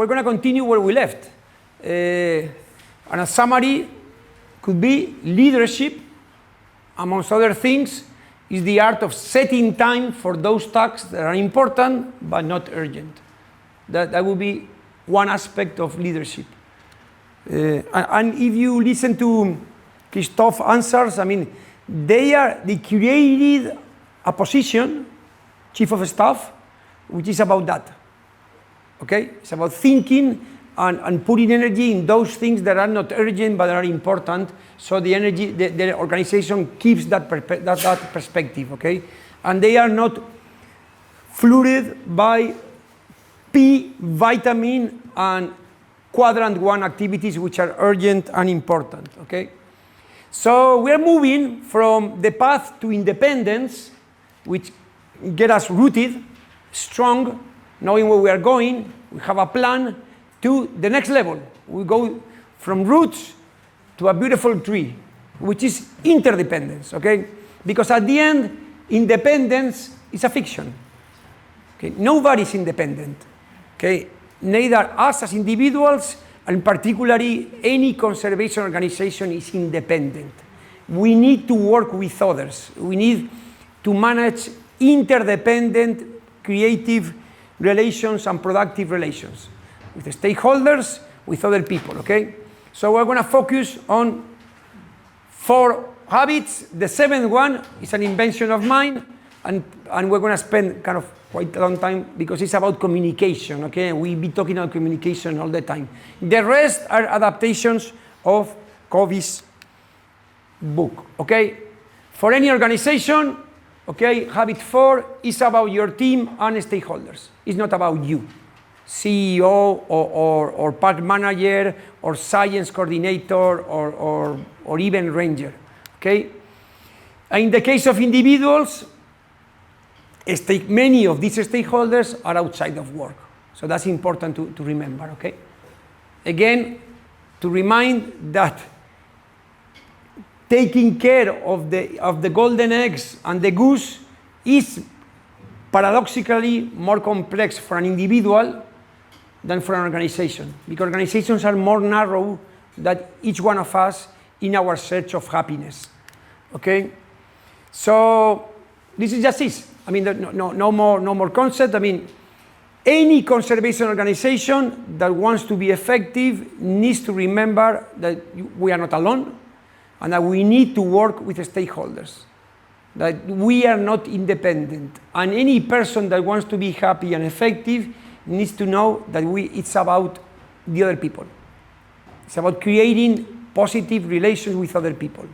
gonna continue where we left. And a summary could be leadership, amongst other things, is the art of setting time for those tasks that are important but not urgent. That would be one aspect of leadership. And if you listen to Christophe's answers, I mean, they created a position, chief of staff, which is about that. Okay? It's about thinking and putting energy in those things that are not urgent but are important, so the energy, the organization keeps that perspective, okay? And they are not flooded by P, vitamin, and quadrant 1 activities which are urgent and important, okay? So we're moving from the path to independence, which get us rooted, strong, knowing where we are going, we have a plan, to the next level. We go from roots to a beautiful tree, which is interdependence, okay? Because at the end, independence is a fiction. Okay? Nobody's independent, okay? Neither us as individuals, and particularly any conservation organization is independent. We need to work with others. We need to manage interdependent, creative relations and productive relations with the stakeholders, with other people, okay? So we're gonna focus on 4 habits. The 7th one is an invention of mine, and we're gonna spend kind of quite a long time because it's about communication, okay? We'll be talking about communication all the time. The rest are adaptations of Covey's book, okay? For any organization, okay, habit 4 is about your team and stakeholders. It's not about you. CEO or park manager or science coordinator or even ranger, okay? And in the case of individuals, many of these stakeholders are outside of work. So that's important to remember, okay? Again, to remind that taking care of the golden eggs and the goose is paradoxically more complex for an individual than for an organization, because organizations are more narrow than each one of us in our search of happiness, okay? So this is just this. I mean, no more concept. I mean, any conservation organization that wants to be effective needs to remember that we are not alone and that we need to work with the stakeholders, that we are not independent. And any person that wants to be happy and effective needs to know that it's about the other people. It's about creating positive relations with other people.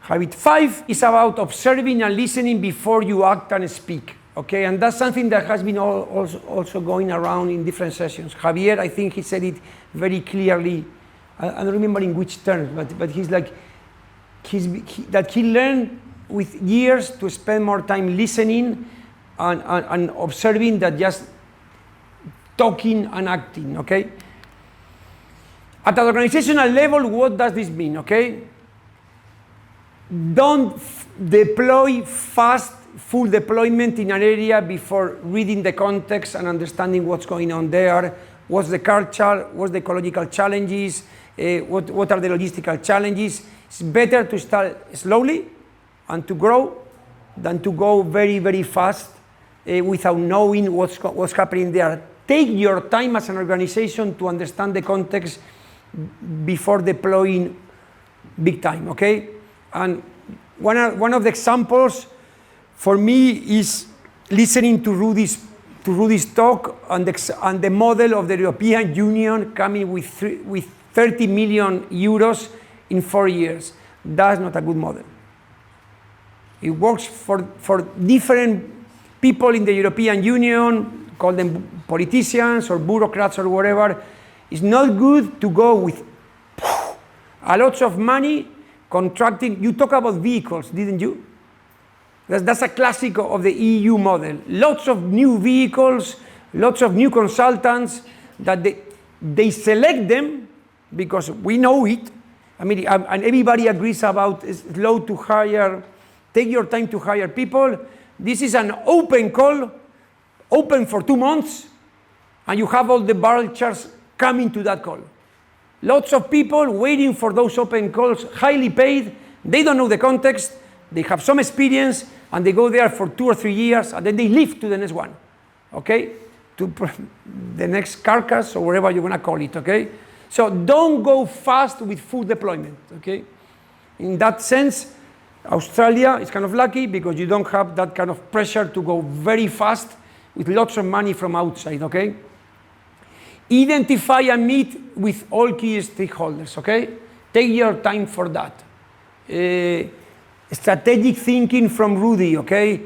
Habit 5 is about observing and listening before you act and speak, okay? And that's something that has been also going around in different sessions. Javier, I think he said it very clearly. I don't remember in which terms, but he's like, that he learned with years to spend more time listening and observing than just talking and acting, okay? At an organizational level, what does this mean, okay? Don't deploy fast, full deployment in an area before reading the context and understanding what's going on there, what's the culture, what's the ecological challenges, what are the logistical challenges. It's better to start slowly and to grow than to go very, very fast without knowing what's happening there. Take your time as an organization to understand the context before deploying big time, okay? And one of the examples for me is listening to Rudy's talk and the model of the European Union coming with 30 million euros in 4 years. That's not a good model. It works for different people in the European Union, call them politicians or bureaucrats or whatever. It's not good to go with a lot of money contracting. You talk about vehicles, didn't you? That's a classic of the EU model. Lots of new vehicles, lots of new consultants that they select them because we know it. I mean, and everybody agrees about slow to hire, take your time to hire people. This is an open call open for 2 months, and you have all the vouchers coming to that call. Lots of people waiting for those open calls, highly paid. They don't know the context. They have some experience, and they go there for 2 or 3 years, and then they leave to the next one, okay? To the next carcass or whatever you're going to call it, okay? So don't go fast with full deployment, okay? In that sense, Australia is kind of lucky because you don't have that kind of pressure to go very fast with lots of money from outside, okay? Identify and meet with all key stakeholders, okay? Take your time for that. Strategic thinking from Rudy, okay?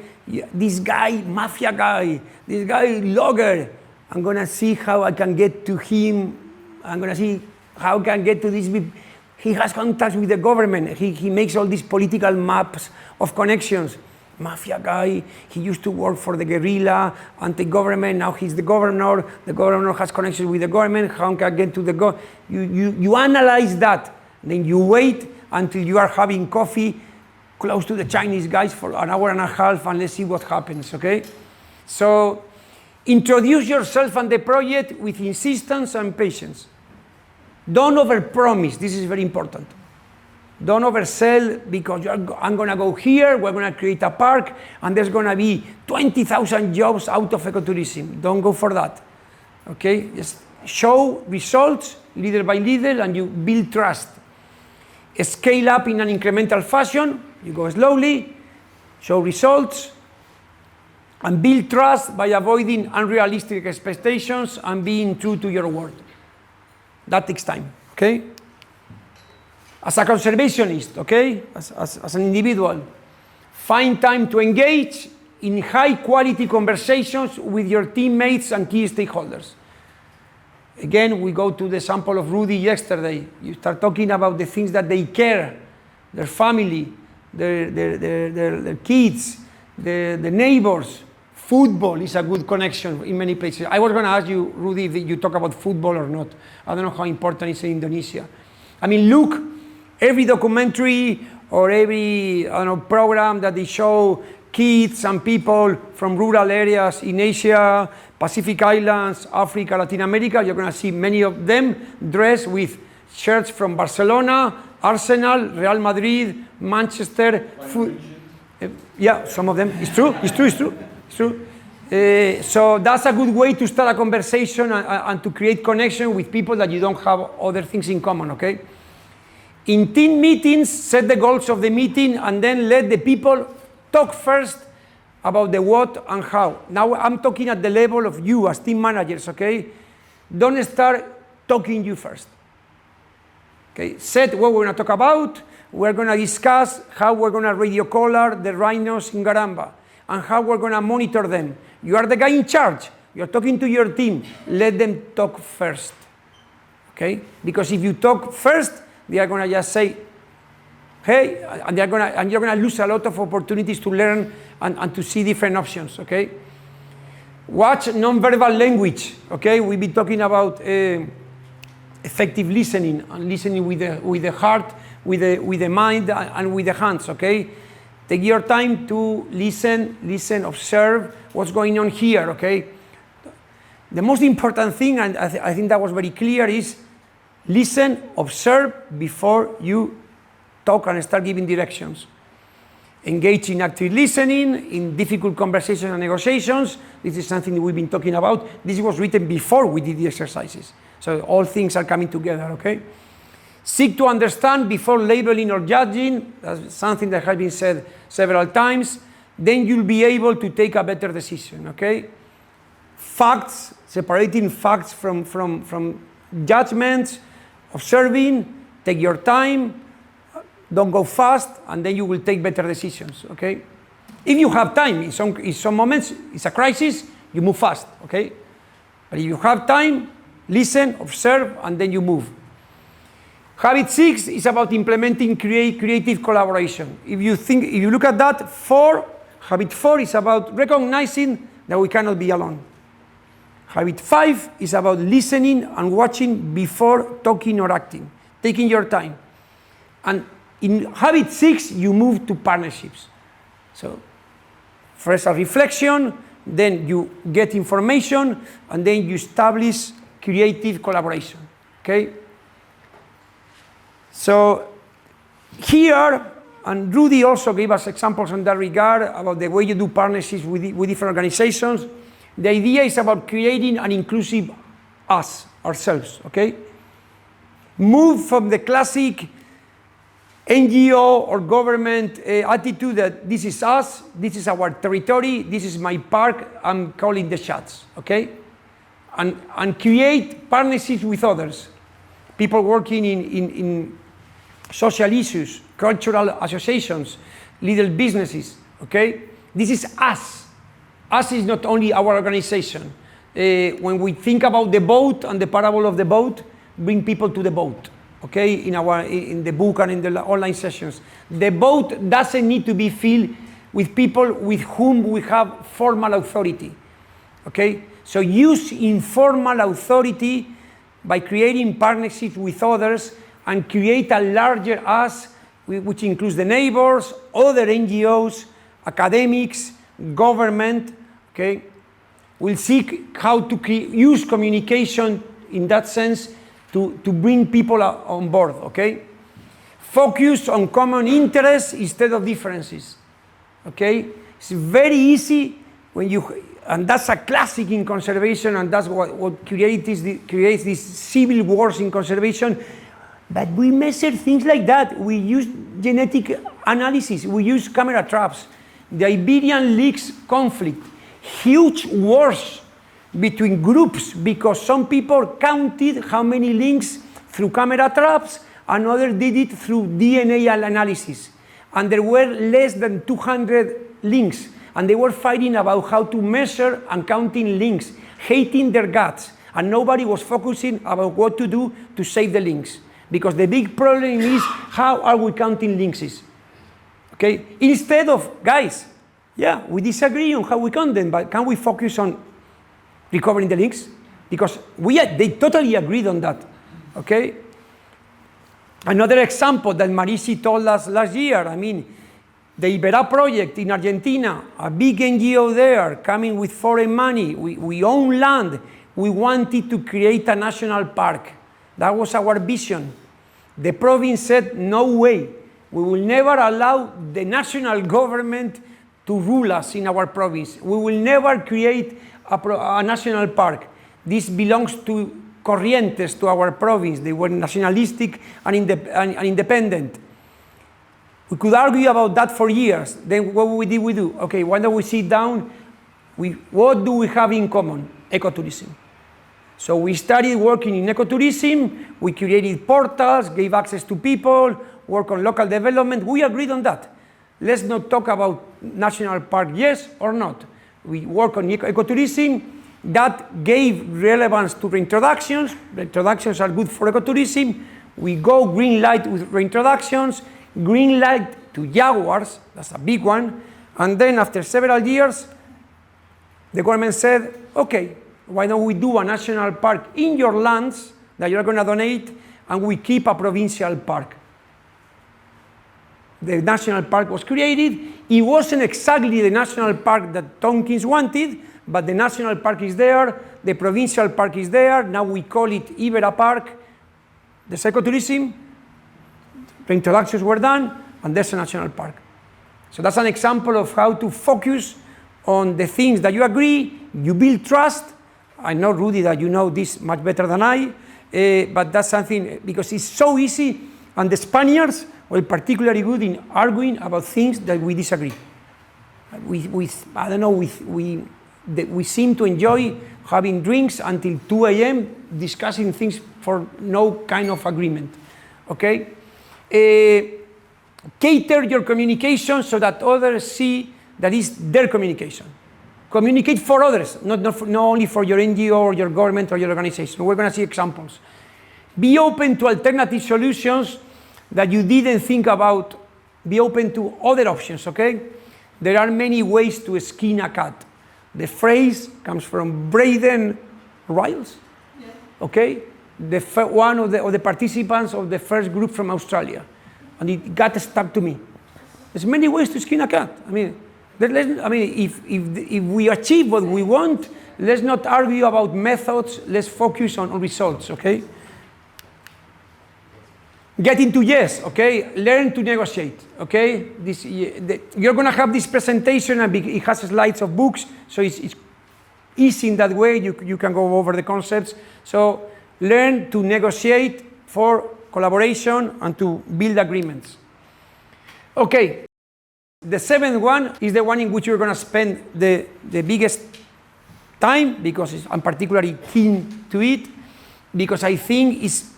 This guy, mafia guy, this guy, logger, I'm gonna see how I can get to him. I'm gonna see how I can get to this. He has contacts with the government. He makes all these political maps of connections. Mafia guy, he used to work for the guerrilla, anti-government, now he's the governor has connections with the government, how can I get to the you analyze that, then you wait until you are having coffee close to the Chinese guys for an hour and a half, and let's see what happens, okay? So, introduce yourself and the project with insistence and patience. Don't overpromise, this is very important. Don't oversell because I'm going to go here, we're going to create a park, and there's going to be 20,000 jobs out of ecotourism. Don't go for that, okay? Just show results, leader by leader, and you build trust. Scale up in an incremental fashion, you go slowly, show results, and build trust by avoiding unrealistic expectations and being true to your word. That takes time, okay? As a conservationist, okay, as an individual, find time to engage in high-quality conversations with your teammates and key stakeholders. Again, we go to the sample of Rudy yesterday. You start talking about the things that they care, their family, their kids, the neighbors. Football is a good connection in many places. I was going to ask you, Rudy, if you talk about football or not. I don't know how important it is in Indonesia. I mean, look, every documentary or every program that they show kids and people from rural areas in Asia, Pacific Islands, Africa, Latin America, you're going to see many of them dressed with shirts from Barcelona, Arsenal, Real Madrid, Manchester. Yeah, some of them. It's true. So that's a good way to start a conversation and to create connection with people that you don't have other things in common, okay? In team meetings, set the goals of the meeting and then let the people talk first about the what and how. Now I'm talking at the level of you as team managers, okay? Don't start talking you first. Okay, set what we're going to talk about. We're going to discuss how we're going to radio collar the rhinos in Garamba and how we're going to monitor them. You are the guy in charge. You're talking to your team. Let them talk first. Okay? Because if you talk first, they are going to just say, hey, and you're going to lose a lot of opportunities to learn and to see different options, okay? Watch non-verbal language, okay? We've been talking about effective listening, and listening with the heart, with the mind, and with the hands, okay? Take your time to listen, observe what's going on here, okay? The most important thing, and I think that was very clear, is listen, observe before you talk and start giving directions. Engage in active listening, in difficult conversations and negotiations. This is something we've been talking about. This was written before we did the exercises. So all things are coming together, okay? Seek to understand before labeling or judging. That's something that has been said several times. Then you'll be able to take a better decision, okay? Facts, separating facts from judgments, observing, take your time, don't go fast, and then you will take better decisions, okay? If you have time, in some moments, it's a crisis, you move fast, okay? But if you have time, listen, observe, and then you move. Habit 6 is about implementing creative collaboration. If you look at that, habit 4 is about recognizing that we cannot be alone. Habit 5 is about listening and watching before talking or acting, taking your time. And in habit 6, you move to partnerships. So first a reflection, then you get information, and then you establish creative collaboration, okay? So here, and Rudy also gave us examples in that regard about the way you do partnerships with different organizations. The idea is about creating an inclusive us, ourselves, okay? Move from the classic NGO or government attitude that this is us, this is our territory, this is my park, I'm calling the shots, okay? And create partnerships with others. People working in social issues, cultural associations, little businesses, okay? This is us. Us is not only our organization. When we think about the boat and the parable of the boat, bring people to the boat, okay? In the book and in the online sessions. The boat doesn't need to be filled with people with whom we have formal authority, okay? So use informal authority by creating partnerships with others and create a larger us, which includes the neighbors, other NGOs, academics, government, okay? We'll seek how to use communication in that sense to bring people on board, okay? Focus on common interests instead of differences, okay? It's very easy when you, and that's a classic in conservation, and that's what creates these civil wars in conservation. But we measure things like that. We use genetic analysis. We use camera traps. The Iberian Leaks conflict, huge wars between groups because some people counted how many links through camera traps and others did it through DNA analysis. And there were less than 200 links. And they were fighting about how to measure and counting links, hating their guts. And nobody was focusing about what to do to save the links. Because the big problem is, how are we counting links? Okay? Instead of, guys, yeah, we disagree on how we count them, but can we focus on recovering the links? Because they totally agreed on that. Okay? Another example that Marisi told us last year, I mean, the Ibera project in Argentina, a big NGO there, coming with foreign money. We own land. We wanted to create a national park. That was our vision. The province said, no way. We will never allow the national government to rule us in our province. We will never create a national park. This belongs to Corrientes, to our province. They were nationalistic and independent. We could argue about that for years. Then what did we do? Okay, why don't we sit down? What do we have in common? Ecotourism. So we started working in ecotourism. We created portals, gave access to people, work on local development. We agreed on that. Let's not talk about national park, yes or not. We work on ecotourism. That gave relevance to reintroductions. Reintroductions are good for ecotourism. We go green light with reintroductions. Green light to jaguars, that's a big one. And then after several years, the government said, okay, why don't we do a national park in your lands that you're going to donate, and we keep a provincial park. The national park was created. It wasn't exactly the national park that Tompkins wanted, but the national park is there, the provincial park is there. Now we call it Ibera Park. The ecotourism, reintroductions were done, and there's a national park. So that's an example of how to focus on the things that you agree, you build trust. I know, Rudy, that you know this much better than I, but that's something, because it's so easy, and the Spaniards were particularly good in arguing about things that we disagree. I don't know, we seem to enjoy having drinks until 2 a.m., discussing things for no kind of agreement, okay? Cater your communication so that others see that is their communication. Communicate for others, not only for your NGO or your government or your organization. We're going to see examples. Be open to alternative solutions that you didn't think about. Be open to other options, okay? There are many ways to skin a cat. The phrase comes from Braden Riles, okay? One of the participants of the first group from Australia. And it got stuck to me. There's many ways to skin a cat. I mean, I mean, if we achieve what we want, let's not argue about methods, let's focus on results, okay? Get into yes, okay? Learn to negotiate, okay? You're gonna have this presentation and it has slides of books, so it's easy in that way, you can go over the concepts. So learn to negotiate for collaboration and to build agreements. Okay, the seventh one is the one in which you're gonna spend the biggest time, because I'm particularly keen to it, because I think it's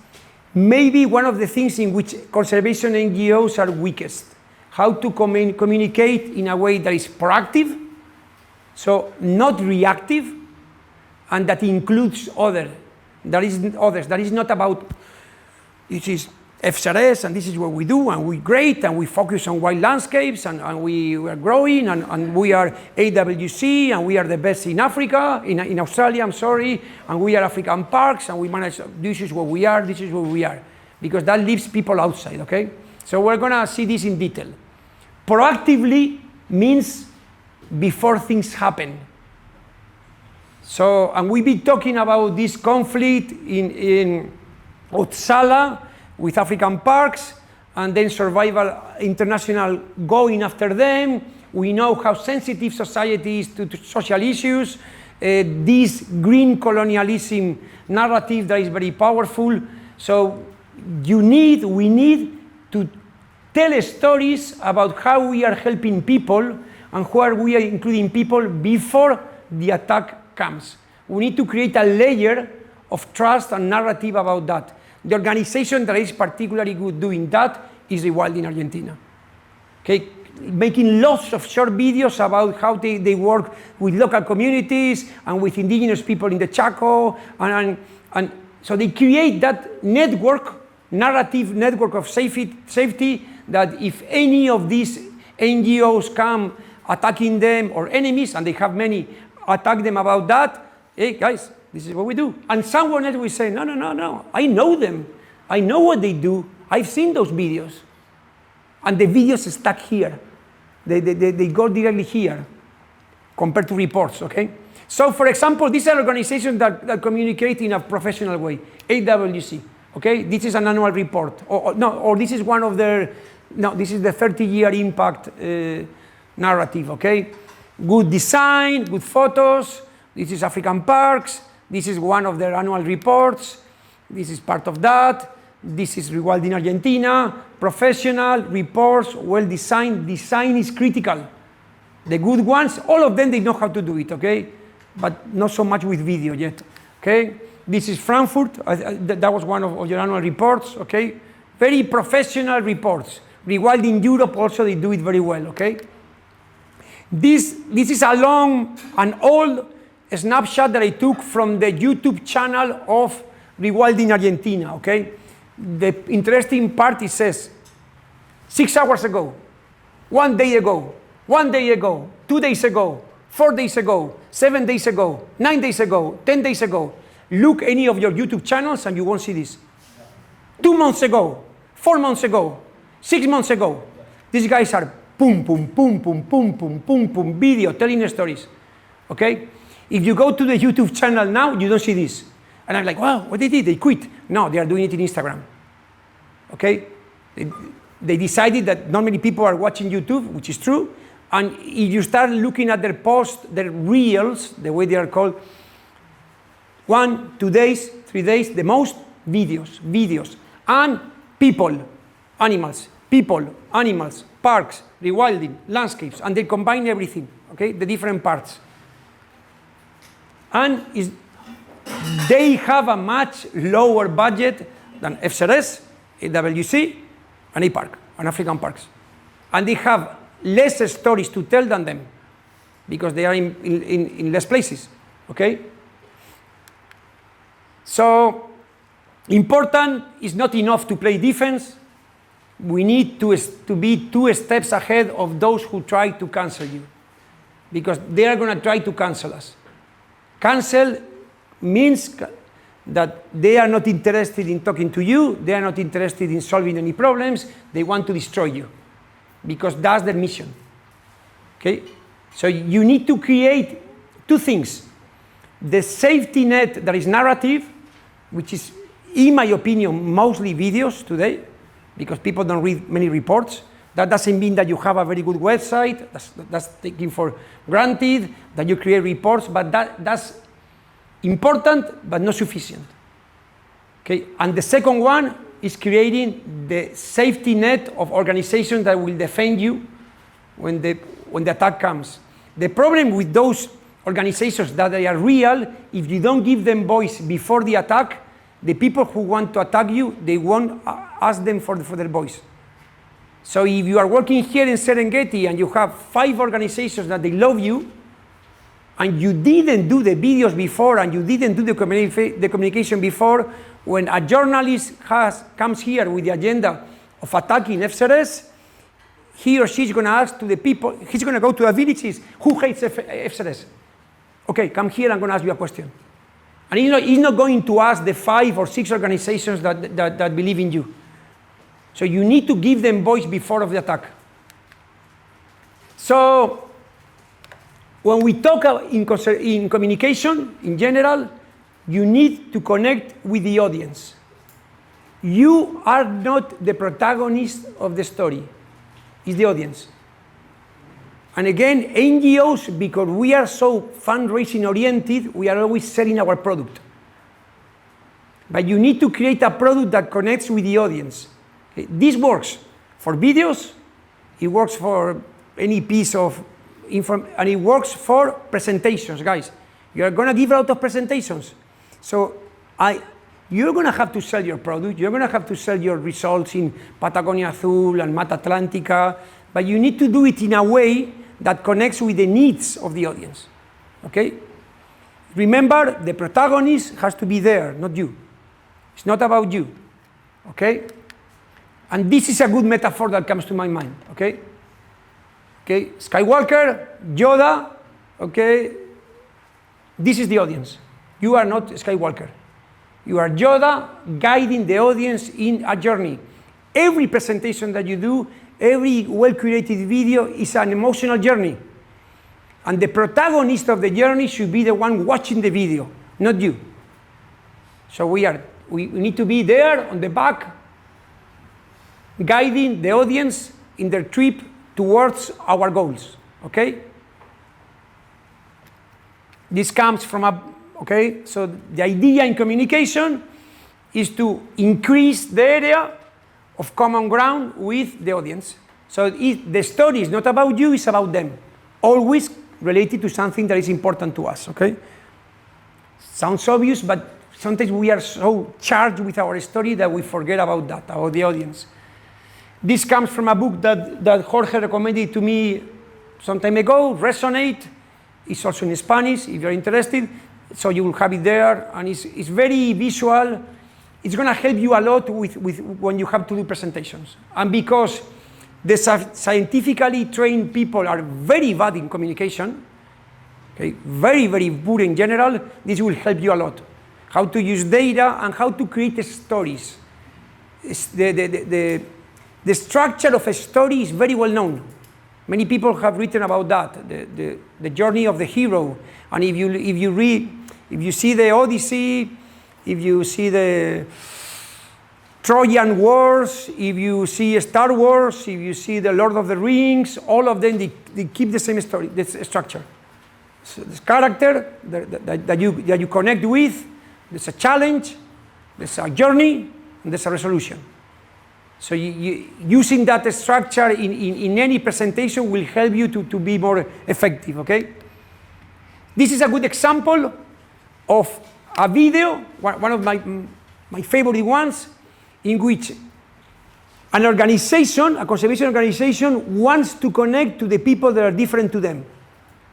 maybe one of the things in which conservation NGOs are weakest. How to communicate in a way that is proactive, so not reactive, and that includes others. That is not about, this is FSRS and this is what we do and we're great and we focus on wild landscapes and we are growing and we are AWC and we are the best in Africa, in Australia, I'm sorry, and we are African parks and we manage, this is what we are, because that leaves people outside, okay? So we're gonna see this in detail. Proactively means before things happen. So, and we've been talking about this conflict in Uppsala with African parks, and then Survival International going after them. We know how sensitive society is to social issues. This green colonialism narrative that is very powerful. So we need to tell stories about how we are helping people and how we are including people before the attack comes. We need to create a layer of trust and narrative about that. The organization that is particularly good doing that is Rewilding Argentina. Okay, making lots of short videos about how they work with local communities and with indigenous people in the Chaco, and so they create that narrative network of safety that if any of these NGOs come attacking them, or enemies, and they have many, attack them about that, hey guys, this is what we do. And someone else will say, no, I know them. I know what they do. I've seen those videos. And the videos stuck here. They go directly here compared to reports, okay? So for example, these are organizations that communicate in a professional way. AWC, okay? This is an annual report. Or this is one of their, this is the 30-year impact narrative, okay? Good design, good photos. This is African parks. This is one of their annual reports. This is part of that. This is Rewilding Argentina. Professional, reports, well-designed. Design is critical. The good ones, all of them, they know how to do it, okay? But not so much with video yet, okay? This is Frankfurt. That was one of your annual reports, okay? Very professional reports. Rewilding Europe also, they do it very well, okay? This is a long and old snapshot that I took from the YouTube channel of Rewilding Argentina, okay? The interesting part, it says, 6 hours ago, 1 day ago, 1 day ago, 2 days ago, 4 days ago, 7 days ago, 9 days ago, 10 days ago. Look any of your YouTube channels and you won't see this. 2 months ago, 4 months ago, 6 months ago. These guys are boom, boom, boom, boom, boom, boom, boom, boom, video, telling stories, okay? If you go to the YouTube channel now, you don't see this. And I'm like, wow, what they did? They quit. No, they are doing it in Instagram. Okay? They decided that not many people are watching YouTube, which is true. And if you start looking at their posts, their reels, the way they are called, 1, 2 days, 3 days, the most videos. And people, animals, parks, rewilding, landscapes, and they combine everything, okay? The different parts. And they have a much lower budget than FSRS, AWC, and APARC, and African parks. And they have less stories to tell than them, because they are in less places, okay? So, important is not enough to play defense. We need to be 2 steps ahead of those who try to cancel you, because they are going to try to cancel us. Cancel means that they are not interested in talking to you, they are not interested in solving any problems, they want to destroy you, because that's their mission, okay? So you need to create two things. The safety net that is narrative, which is, in my opinion, mostly videos today, because people don't read many reports. That doesn't mean that you have a very good website. That's taken for granted, that you create reports, but that's important, but not sufficient. Okay, and the second one is creating the safety net of organizations that will defend you when the attack comes. The problem with those organizations that they are real, if you don't give them voice before the attack, the people who want to attack you, they won't ask them for their voice. So if you are working here in Serengeti and you have 5 organizations that they love you, and you didn't do the videos before, and you didn't do the communication before, when a journalist comes here with the agenda of attacking FSRS, he or she is going to ask to the people, he's going to go to the villages, who hates FSRS? Okay, come here, I'm going to ask you a question. And he's not going to ask the 5 or 6 organizations that believe in you. So you need to give them voice before of the attack. So when we talk in communication, in general, you need to connect with the audience. You are not the protagonist of the story. It's the audience. And again, NGOs, because we are so fundraising oriented, we are always selling our product. But you need to create a product that connects with the audience. Okay? This works for videos, it works for any piece of information, and it works for presentations, guys. You are going to give a lot of presentations. So you're going to have to sell your product, you're going to have to sell your results in Patagonia Azul and Mata Atlántica, but you need to do it in a way that connects with the needs of the audience, okay? Remember, the protagonist has to be there, not you. It's not about you, okay? And this is a good metaphor that comes to my mind, okay? Okay, Skywalker, Yoda, okay? This is the audience. You are not Skywalker. You are Yoda guiding the audience in a journey. Every presentation that you do, every well-created video is an emotional journey. And the protagonist of the journey should be the one watching the video, not you. So we need to be there on the back, guiding the audience in their trip towards our goals, okay? This comes from okay? So the idea in communication is to increase the area of common ground with the audience. So the story is not about you, it's about them. Always related to something that is important to us, okay? Sounds obvious, but sometimes we are so charged with our story that we forget about that, about the audience. This comes from a book that Jorge recommended to me some time ago, Resonate. It's also in Spanish, if you're interested. So you will have it there, and it's very visual. It's going to help you a lot with when you have to do presentations. And because the scientifically trained people are very bad in communication, okay, very, very poor in general, this will help you a lot. How to use data and how to create stories. The structure of a story is very well known. Many people have written about that, the journey of the hero. And if you see the Odyssey, if you see the Trojan Wars, if you see Star Wars, if you see the Lord of the Rings, all of them, they keep the same story, this structure. So this character that you connect with, there's a challenge, there's a journey, and there's a resolution. So using that structure in any presentation will help you to be more effective, okay? This is a good example of a video, one of my favorite ones, in which an organization, a conservation organization, wants to connect to the people that are different to them,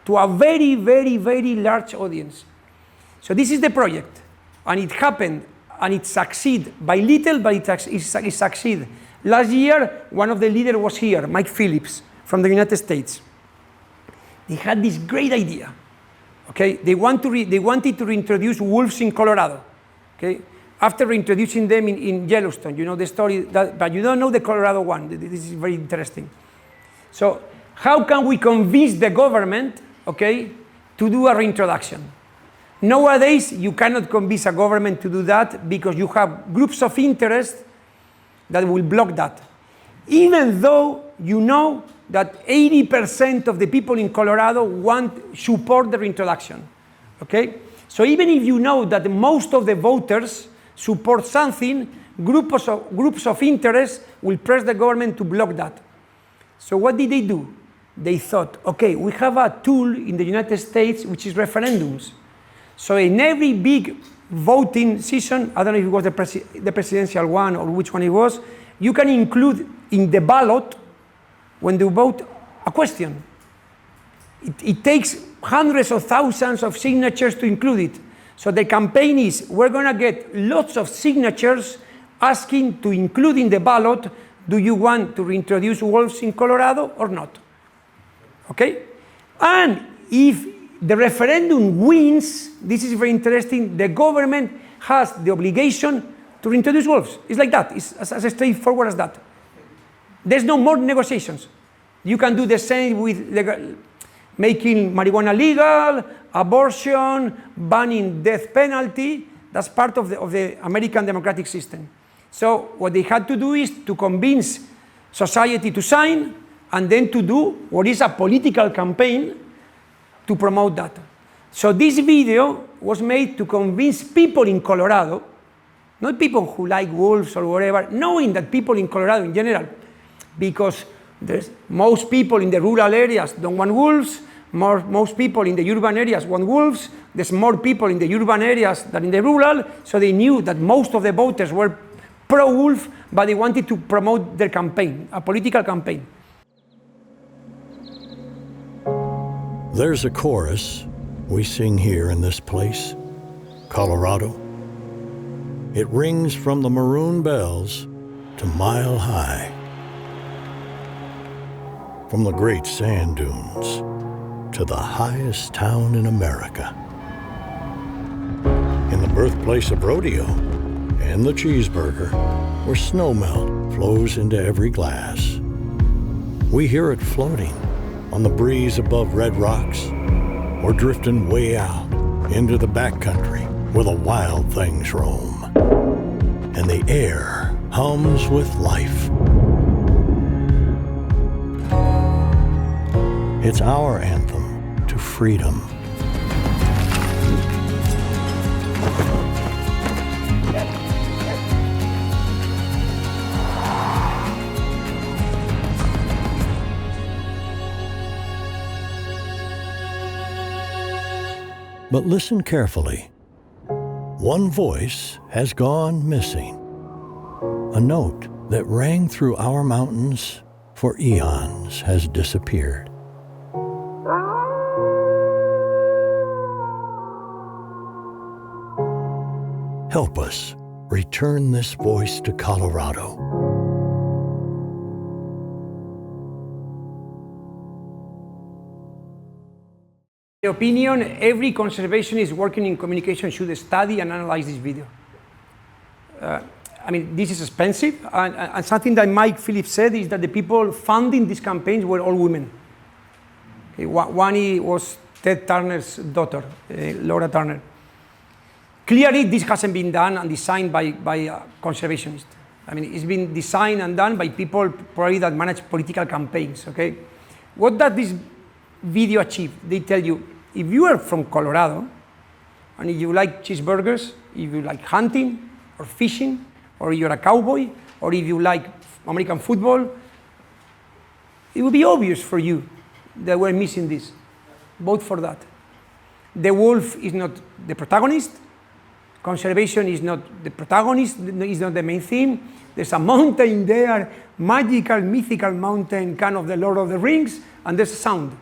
to a very, very, very large audience. So this is the project, and it happened, and it succeeded by little, but it succeeded. Last year, one of the leaders was here, Mike Phillips, from the United States. They had this great idea. Okay, they wanted to reintroduce wolves in Colorado. Okay, after reintroducing them in Yellowstone, you know the story, but you don't know the Colorado one. This is very interesting. So how can we convince the government, okay, to do a reintroduction? Nowadays, you cannot convince a government to do that because you have groups of interest that will block that. Even though you know that 80% of the people in Colorado support the reintroduction, okay? So even if you know that most of the voters support something, groups of interest will press the government to block that. So what did they do? They thought, okay, we have a tool in the United States which is referendums. So in every big voting season, I don't know if it was the presidential one or which one it was, you can include in the ballot, when they vote, a question. It takes hundreds of thousands of signatures to include it. So the campaign is, we're going to get lots of signatures asking to include in the ballot, do you want to reintroduce wolves in Colorado or not? Okay? And if the referendum wins, this is very interesting, the government has the obligation to reintroduce wolves. It's like that. It's as straightforward as that. There's no more negotiations. You can do the same with making marijuana legal, abortion, banning death penalty. That's part of the American democratic system. So what they had to do is to convince society to sign and then to do what is a political campaign to promote that. So this video was made to convince people in Colorado, not people who like wolves or whatever, knowing that people in Colorado in general, because most people in the rural areas don't want wolves, most people in the urban areas want wolves, there's more people in the urban areas than in the rural, so they knew that most of the voters were pro-wolf, but they wanted to promote their campaign, a political campaign. There's a chorus we sing here in this place, Colorado. It rings from the Maroon Bells to Mile High, from the great sand dunes to the highest town in America, in the birthplace of rodeo and the cheeseburger, where snowmelt flows into every glass. We hear it floating on the breeze above red rocks, or drifting way out into the backcountry where the wild things roam, and the air hums with life. It's our anthem to freedom. But listen carefully. One voice has gone missing. A note that rang through our mountains for eons has disappeared. Help us return this voice to Colorado. In my opinion, every conservationist working in communication should study and analyze this video. I mean, this is expensive, and something that Mike Phillips said is that the people funding these campaigns were all women. Okay, one was Ted Turner's daughter, Laura Turner. Clearly, this hasn't been done and designed by conservationists. I mean, it's been designed and done by people probably that manage political campaigns, okay? What does this video achieve? They tell you, if you are from Colorado, and if you like cheeseburgers, if you like hunting or fishing, or you're a cowboy, or if you like American football, it would be obvious for you that we're missing this. Vote for that. The wolf is not the protagonist. Conservation is not the protagonist, is not the main theme. There's a mountain there, magical, mythical mountain, kind of the Lord of the Rings, and there's sound.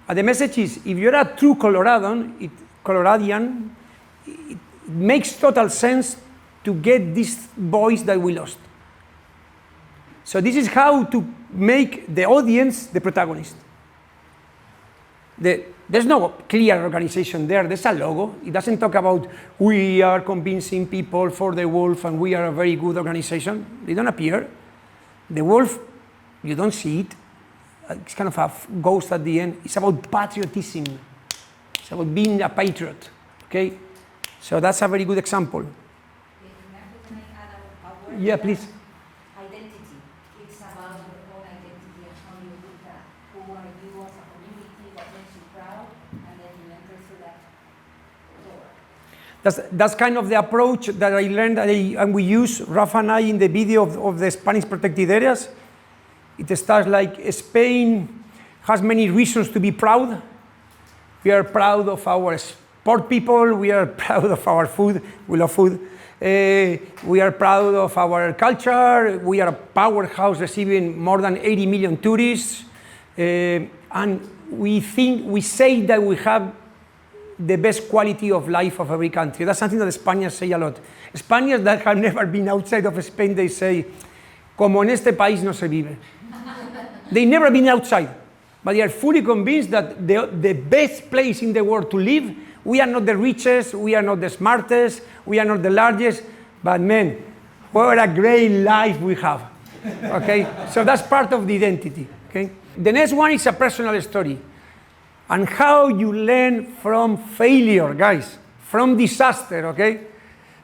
And the message is, if you're a true Coloradian, it makes total sense to get this voice that we lost. So this is how to make the audience the protagonist. There's no clear organization there. There's a logo. It doesn't talk about we are convincing people for the wolf and we are a very good organization. They don't appear. The wolf, you don't see it. it's kind of a ghost at the end. It's about patriotism. It's about being a patriot. Okay, so that's a very good example. Yeah, please. Identity. It's about your own identity and how you look at who are you as a community, what makes you proud, and then you enter through that door. That's kind of the approach that I learned and we use, Rafa and I, in the video of the Spanish protected areas. It starts like Spain has many reasons to be proud. We are proud of our sport people. We are proud of our food. We love food. We are proud of our culture. We are a powerhouse receiving more than 80 million tourists. And we say that we have the best quality of life of every country. That's something that the Spaniards say a lot. Spaniards that have never been outside of Spain, they say, como en este país no se vive. They've never been outside, but they are fully convinced that the best place in the world to live, we are not the richest, we are not the smartest, we are not the largest, but man, what a great life we have. Okay, so that's part of the identity. Okay, the next one is a personal story, and how you learn from failure, guys, from disaster. Okay,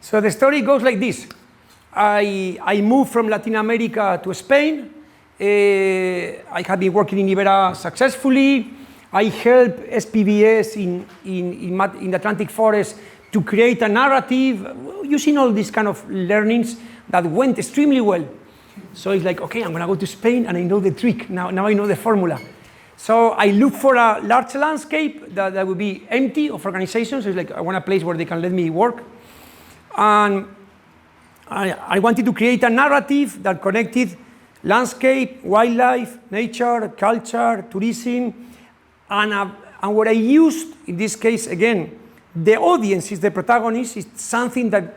so the story goes like this: I moved from Latin America to Spain. I have been working in Iberia successfully. I helped SPBS in the Atlantic Forest to create a narrative using all these kind of learnings that went extremely well. So it's like, okay, I'm going to go to Spain and I know the trick. Now I know the formula. So I look for a large landscape that would be empty of organizations. It's like I want a place where they can let me work. And I wanted to create a narrative that connected landscape, wildlife, nature, culture, tourism. And what I used, in this case, again, the audience is the protagonist, is something that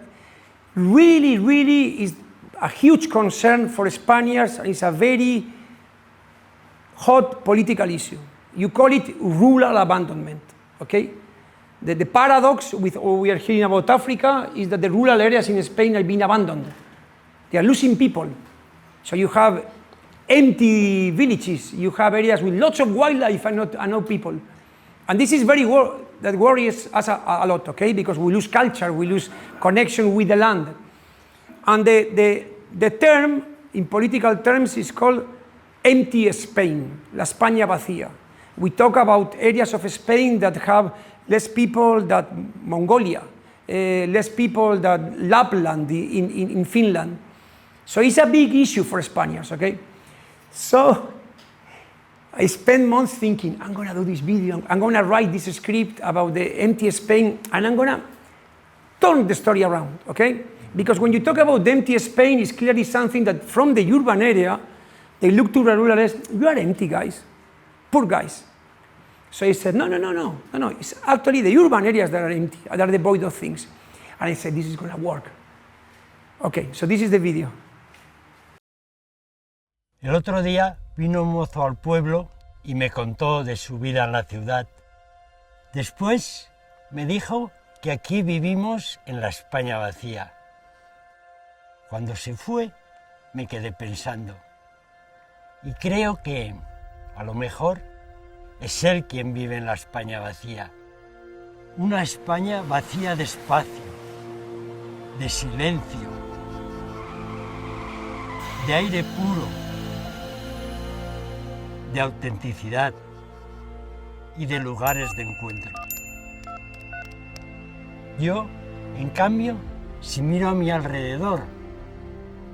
really, really is a huge concern for Spaniards, and it's a very hot political issue. You call it rural abandonment, okay? The paradox with what we are hearing about Africa is that the rural areas in Spain are being abandoned. They are losing people. So you have empty villages, you have areas with lots of wildlife and no people. And this is that worries us a lot, okay? Because we lose culture, we lose connection with the land. And the term, in political terms, is called empty Spain, la España vacía. We talk about areas of Spain that have less people than Mongolia, less people than Lapland in Finland. So it's a big issue for Spaniards, okay? So I spent months thinking, I'm going to do this video, I'm going to write this script about the empty Spain, and I'm going to turn the story around, okay? Because when you talk about the empty Spain, it's clearly something that from the urban area, they look to the rural areas, you are empty guys, poor guys. So I said, no, it's actually the urban areas that are empty, that are devoid of things. And I said, this is going to work. Okay, so this is the video. El otro día vino un mozo al pueblo y me contó de su vida en la ciudad. Después me dijo que aquí vivimos en la España vacía. Cuando se fue me quedé pensando y creo que a lo mejor es él quien vive en la España vacía. Una España vacía de espacio, de silencio, de aire puro, de autenticidad y de lugares de encuentro. Yo, en cambio, si miro a mi alrededor,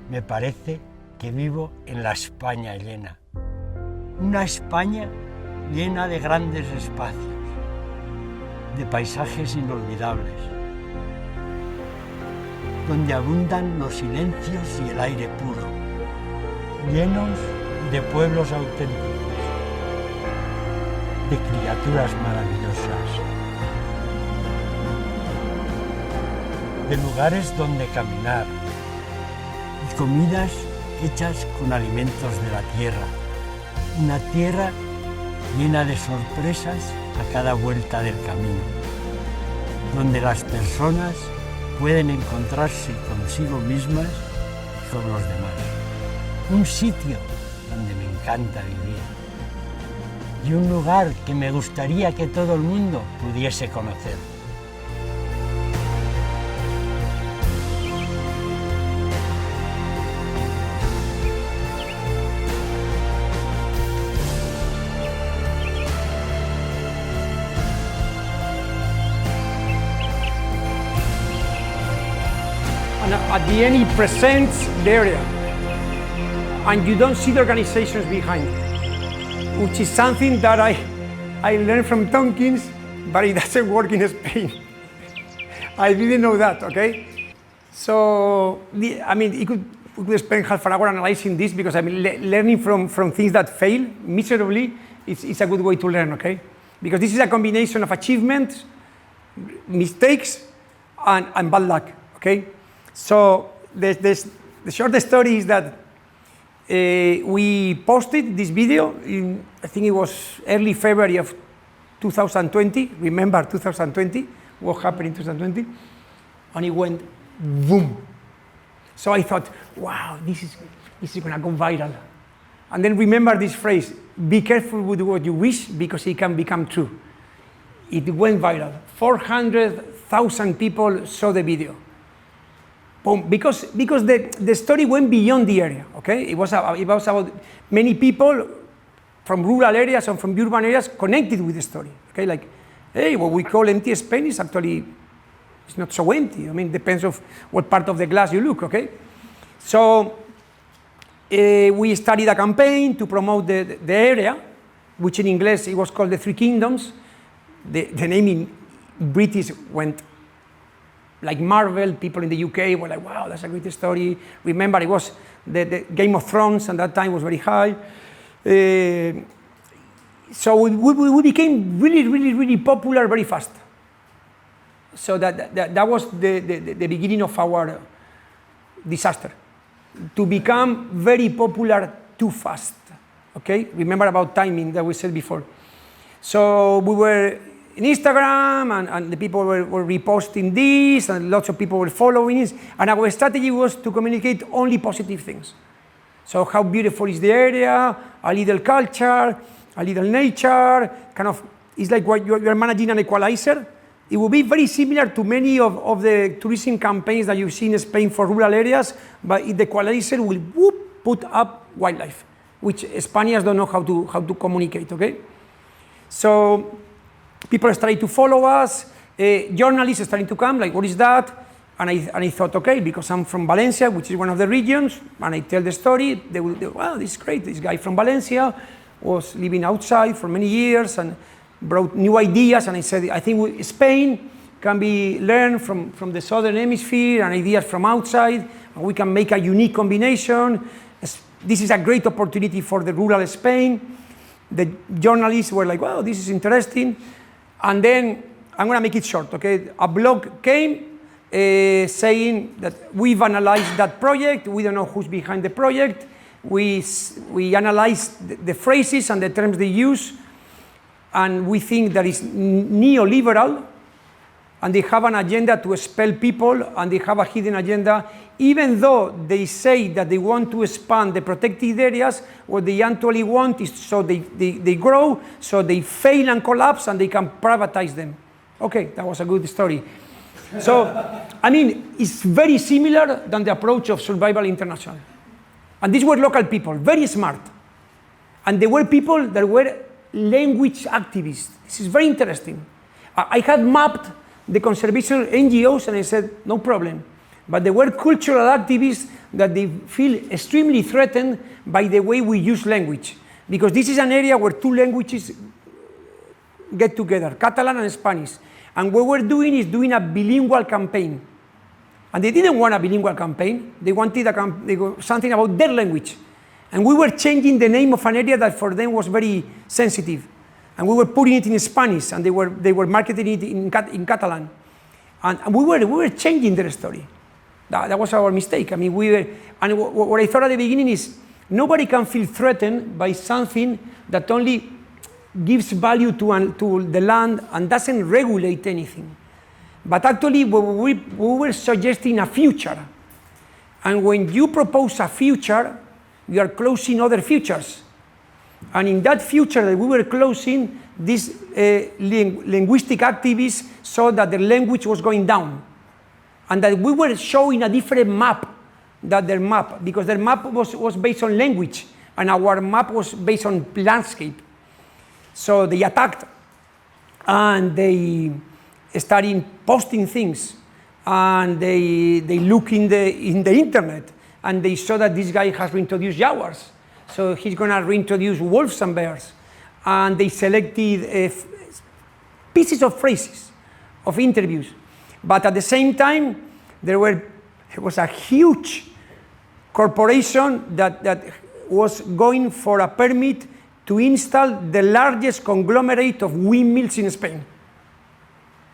me parece que vivo en la España llena. Una España llena de grandes espacios, de paisajes inolvidables, donde abundan los silencios y el aire puro, llenos de pueblos auténticos, de criaturas maravillosas, de lugares donde caminar y comidas hechas con alimentos de la tierra, una tierra llena de sorpresas a cada vuelta del camino, donde las personas pueden encontrarse consigo mismas y con los demás. Un sitio donde me encanta vivir, y un lugar que me gustaría que todo el mundo pudiese conocer. And at the end, he presents the area, and you don't see the organizations behind, which is something that I learned from Tompkins, but it doesn't work in Spain. I didn't know that, okay? So, I mean, we could spend half an hour analyzing this, because I mean, learning from things that fail miserably is a good way to learn, okay? Because this is a combination of achievements, mistakes, and bad luck, okay? So the short story is that we posted this video in, I think it was early February of 2020. Remember 2020, what happened in 2020? And it went boom. So I thought, wow, this is gonna go viral. And then remember this phrase, be careful with what you wish, because it can become true. It went viral. 400,000 people saw the video. Boom. Because the story went beyond the area, okay? It was about many people from rural areas and from urban areas connected with the story, okay? Like, hey, what we call empty Spain is actually, it's not so empty. I mean, depends of what part of the glass you look, okay? So we started a campaign to promote the area, which in English it was called the Three Kingdoms. The name in British went like Marvel. People in the UK were like, wow, that's a great story. Remember, it was the Game of Thrones, and that time was very high. So we became really popular very fast. So that was the beginning of our disaster. To become very popular too fast, okay? Remember about timing that we said before. So we were in Instagram, and the people were reposting this, and lots of people were following this, and our strategy was to communicate only positive things. So how beautiful is the area, a little culture, a little nature, kind of, it's like what you're managing an equalizer. It will be very similar to many of the tourism campaigns that you see in Spain for rural areas, but the equalizer will put up wildlife, which Spaniards don't know how to communicate, okay? So people started to follow us, journalists started to come, like, what is that? And I thought, okay, because I'm from Valencia, which is one of the regions, and I tell the story, they will, wow, this is great. This guy from Valencia was living outside for many years and brought new ideas, and I said, I think Spain can be learned from the southern hemisphere and ideas from outside, and we can make a unique combination. This is a great opportunity for the rural Spain. The journalists were like, wow, this is interesting. And then, I'm gonna make it short, okay? A blog came saying that we've analyzed that project, we don't know who's behind the project, we analyzed the phrases and the terms they use, and we think that it's neoliberal, and they have an agenda to expel people, and they have a hidden agenda. Even though they say that they want to expand the protected areas, what they actually want is so they grow, so they fail and collapse, and they can privatize them. Okay, that was a good story. So, I mean, it's very similar than the approach of Survival International. And these were local people, very smart. And they were people that were language activists. This is very interesting. I had mapped the conservation NGOs, and I said, no problem. But there were cultural activists that they feel extremely threatened by the way we use language. Because this is an area where two languages get together, Catalan and Spanish. And what we're doing is doing a bilingual campaign. And they didn't want a bilingual campaign. They wanted something about their language. And we were changing the name of an area that for them was very sensitive. And we were putting it in Spanish, and they were marketing it in Catalan. And we were changing their story. That was our mistake. I mean, and what I thought at the beginning is, nobody can feel threatened by something that only gives value to the land and doesn't regulate anything. But actually, we were suggesting a future. And when you propose a future, you are closing other futures. And in that future that we were closing, these linguistic activists saw that the language was going down, and that we were showing a different map than their map, because their map was based on language, and our map was based on landscape. So they attacked, and they started posting things, and they look in the internet, and they saw that this guy has reintroduced jaguars. So he's going to reintroduce wolves and bears. And they selected pieces of phrases of interviews. But at the same time, there was a huge corporation that was going for a permit to install the largest conglomerate of windmills in Spain.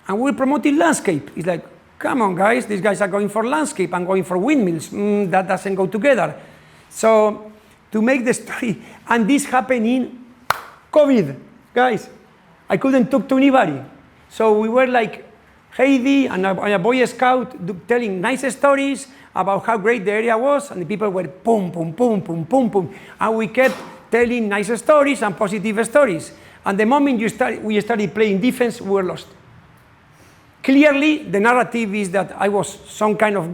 And we're promoting landscape. It's like, come on, guys, these guys are going for landscape and going for windmills. That doesn't go together. So, to make the story, and this happened in COVID, guys. I couldn't talk to anybody. So we were like Heidi and a Boy Scout telling nice stories about how great the area was, and the people were boom, boom, boom, boom, boom, boom. And we kept telling nice stories and positive stories. And the moment we started playing defense, we were lost. Clearly, the narrative is that I was some kind of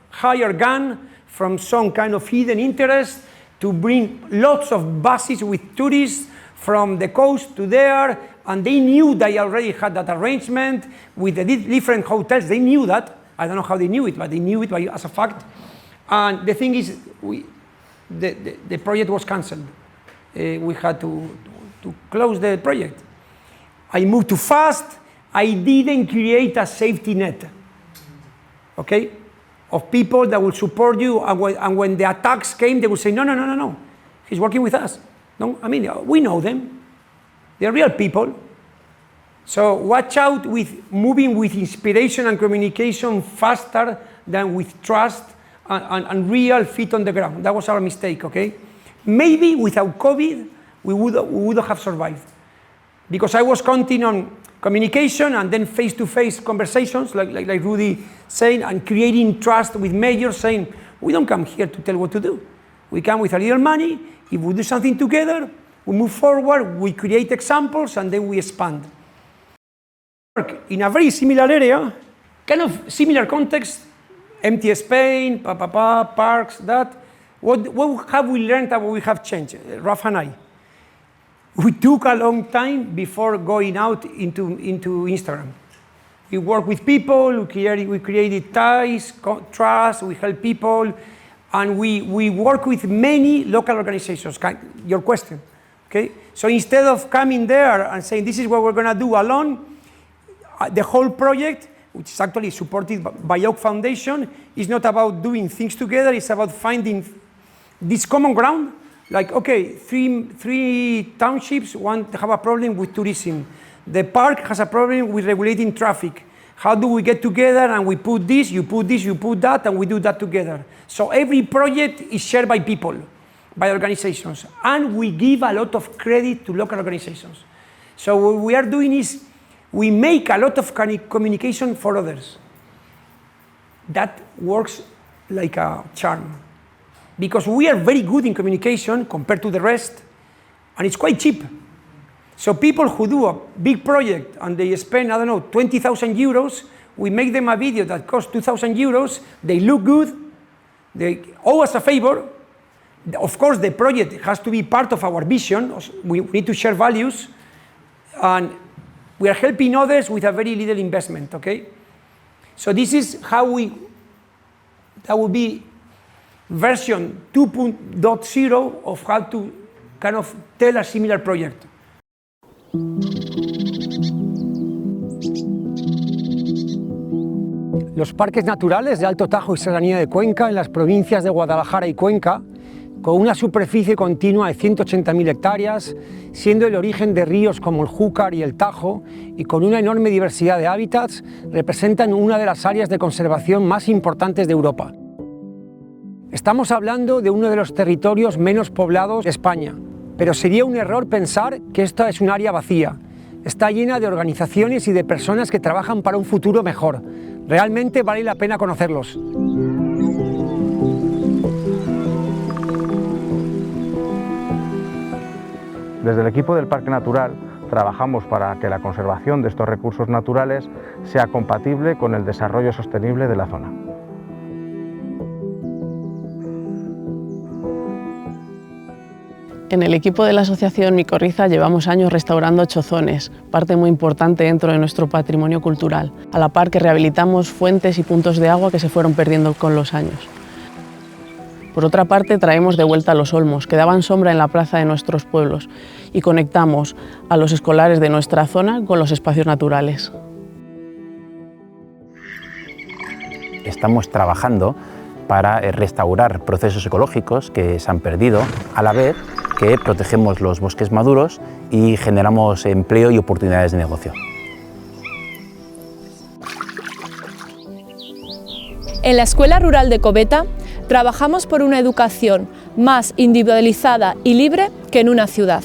hired gun from some kind of hidden interest to bring lots of buses with tourists from the coast to there, and they knew they already had that arrangement with the different hotels. They knew that. I don't know how they knew it, but they knew it as a fact. And the thing is, the project was cancelled. We had to close the project. I moved too fast. I didn't create a safety net, okay, of people that will support you, and when the attacks came, they will say, no, he's working with us. No, I mean, we know them. They're real people. So watch out with moving with inspiration and communication faster than with trust and real feet on the ground. That was our mistake, okay? Maybe without COVID, we would have survived. Because I was counting on communication and then face-to-face conversations, like Rudy saying, and creating trust with majors saying, we don't come here to tell what to do. We come with a little money. If we do something together, we move forward, we create examples, and then we expand. In a very similar area, kind of similar context, empty Spain, parks, that. What have we learned and what we have changed, Rafa and I? We took a long time before going out into Instagram. We work with people, we created ties, trust, we help people, and we work with many local organizations. Your question, okay? So instead of coming there and saying, this is what we're gonna do alone, the whole project, which is actually supported by Oak Foundation, is not about doing things together, it's about finding this common ground. Like, okay, three townships have a problem with tourism. The park has a problem with regulating traffic. How do we get together and we put this, you put that, and we do that together? So every project is shared by people, by organizations, and we give a lot of credit to local organizations. So what we are doing is we make a lot of communication for others. That works like a charm. Because we are very good in communication compared to the rest, and it's quite cheap. So people who do a big project and they spend, I don't know, 20,000 euros, we make them a video that costs 2,000 euros, they look good, they owe us a favor. Of course, the project has to be part of our vision. We need to share values, and we are helping others with a very little investment, okay? So this is how that would be version 2.0 of how to kind of tell a similar project. Los parques naturales de Alto Tajo y Serranía de Cuenca, en las provincias de Guadalajara y Cuenca, con una superficie continua de 180.000 hectáreas, siendo el origen de ríos como el Júcar y el Tajo, y con una enorme diversidad de hábitats, representan una de las áreas de conservación más importantes de Europa. Estamos hablando de uno de los territorios menos poblados de España, pero sería un error pensar que esta es un área vacía. Está llena de organizaciones y de personas que trabajan para un futuro mejor. Realmente vale la pena conocerlos. Desde el equipo del Parque Natural trabajamos para que la conservación de estos recursos naturales sea compatible con el desarrollo sostenible de la zona. En el equipo de la asociación Micorriza llevamos años restaurando chozones, parte muy importante dentro de nuestro patrimonio cultural, a la par que rehabilitamos fuentes y puntos de agua que se fueron perdiendo con los años. Por otra parte, traemos de vuelta los olmos, que daban sombra en la plaza de nuestros pueblos, y conectamos a los escolares de nuestra zona con los espacios naturales. Estamos trabajando para restaurar procesos ecológicos que se han perdido, a la vez que protegemos los bosques maduros y generamos empleo y oportunidades de negocio. En la Escuela Rural de Coveta trabajamos por una educación más individualizada y libre que en una ciudad.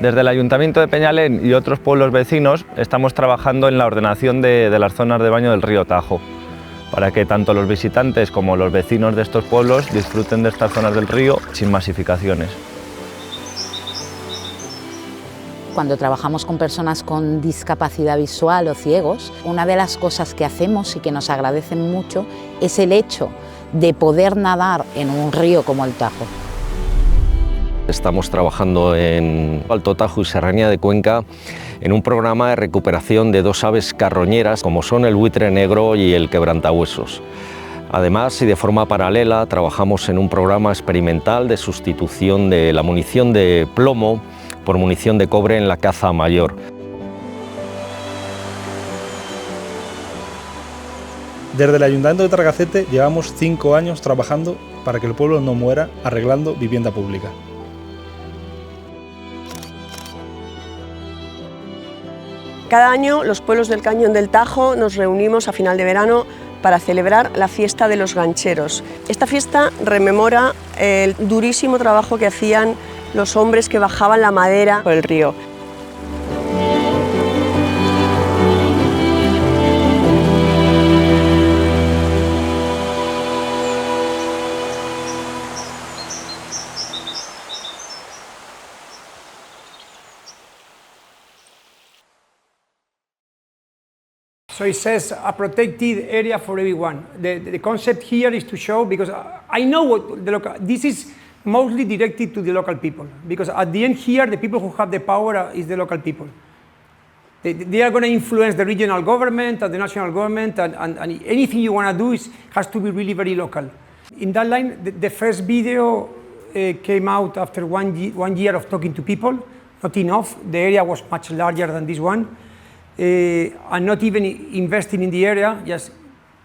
Desde el Ayuntamiento de Peñalén y otros pueblos vecinos estamos trabajando en la ordenación de las zonas de baño del río Tajo, para que tanto los visitantes como los vecinos de estos pueblos disfruten de estas zonas del río sin masificaciones. Cuando trabajamos con personas con discapacidad visual o ciegos, una de las cosas que hacemos y que nos agradecen mucho es el hecho de poder nadar en un río como el Tajo. Estamos trabajando en Alto Tajo y Serranía de Cuenca en un programa de recuperación de dos aves carroñeras como son el buitre negro y el quebrantahuesos. Además, y de forma paralela, trabajamos en un programa experimental de sustitución de la munición de plomo por munición de cobre en la caza mayor. Desde el Ayuntamiento de Targacete llevamos 5 años trabajando para que el pueblo no muera arreglando vivienda pública. Cada año los pueblos del Cañón del Tajo nos reunimos a final de verano para celebrar la fiesta de los gancheros. Esta fiesta rememora el durísimo trabajo que hacían los hombres que bajaban la madera por el río. So it says a protected area for everyone. The concept here is to show, because I know what the local, this is mostly directed to the local people, because at the end here, the people who have the power is the local people. They are going to influence the regional government and the national government, and anything you want to do has to be really very local. In that line, the first video came out after one year of talking to people, not enough. The area was much larger than this one. And not even investing in the area, just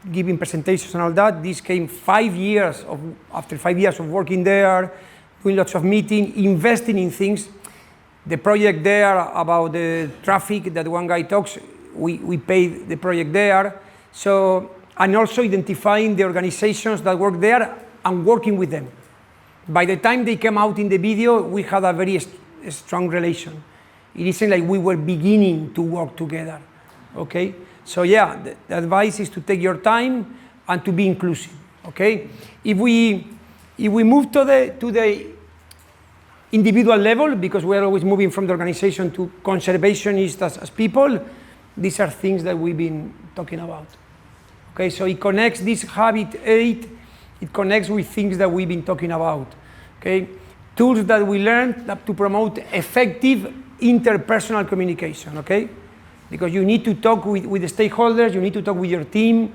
giving presentations and all that. This came after 5 years of working there, doing lots of meetings, investing in things. The project there about the traffic that one guy talks, we paid the project there. So, and also identifying the organizations that work there and working with them. By the time they came out in the video, we had a very strong relation. It isn't like we were beginning to work together, okay? So yeah, the advice is to take your time and to be inclusive, okay? If we move to the individual level, because we are always moving from the organization to conservationists as people, these are things that we've been talking about, okay? So it connects this habit 8, it connects with things that we've been talking about, okay? Tools that we learned to promote effective interpersonal communication, okay? Because you need to talk with the stakeholders, you need to talk with your team,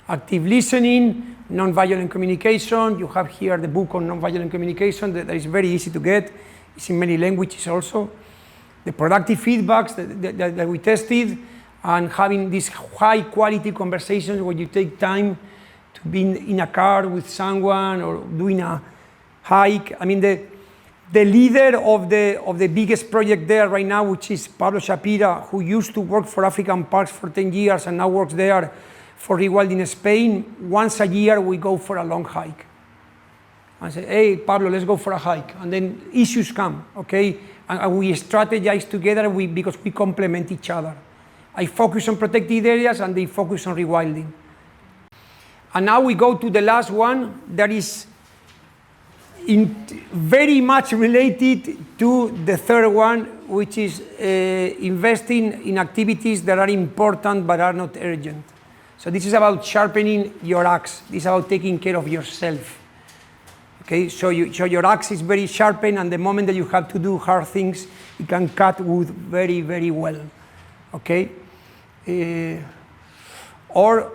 active listening, non-violent communication. You have here the book on non-violent communication that is very easy to get. It's in many languages also. The productive feedbacks that we tested, and having these high quality conversations where you take time to be in a car with someone or doing a hike. I mean, the leader of the biggest project there right now, which is Pablo Shapira, who used to work for African Parks for 10 years and now works there for rewilding Spain. Once a year, we go for a long hike. I say, hey, Pablo, let's go for a hike. And then issues come, okay? And we strategize together because we complement each other. I focus on protected areas and they focus on rewilding. And now we go to the last one, that is very much related to the third one, which is investing in activities that are important but are not urgent. So this is about sharpening your axe. This is about taking care of yourself. Okay, so your axe is very sharpened, and the moment that you have to do hard things, you can cut wood very, very well. Okay, or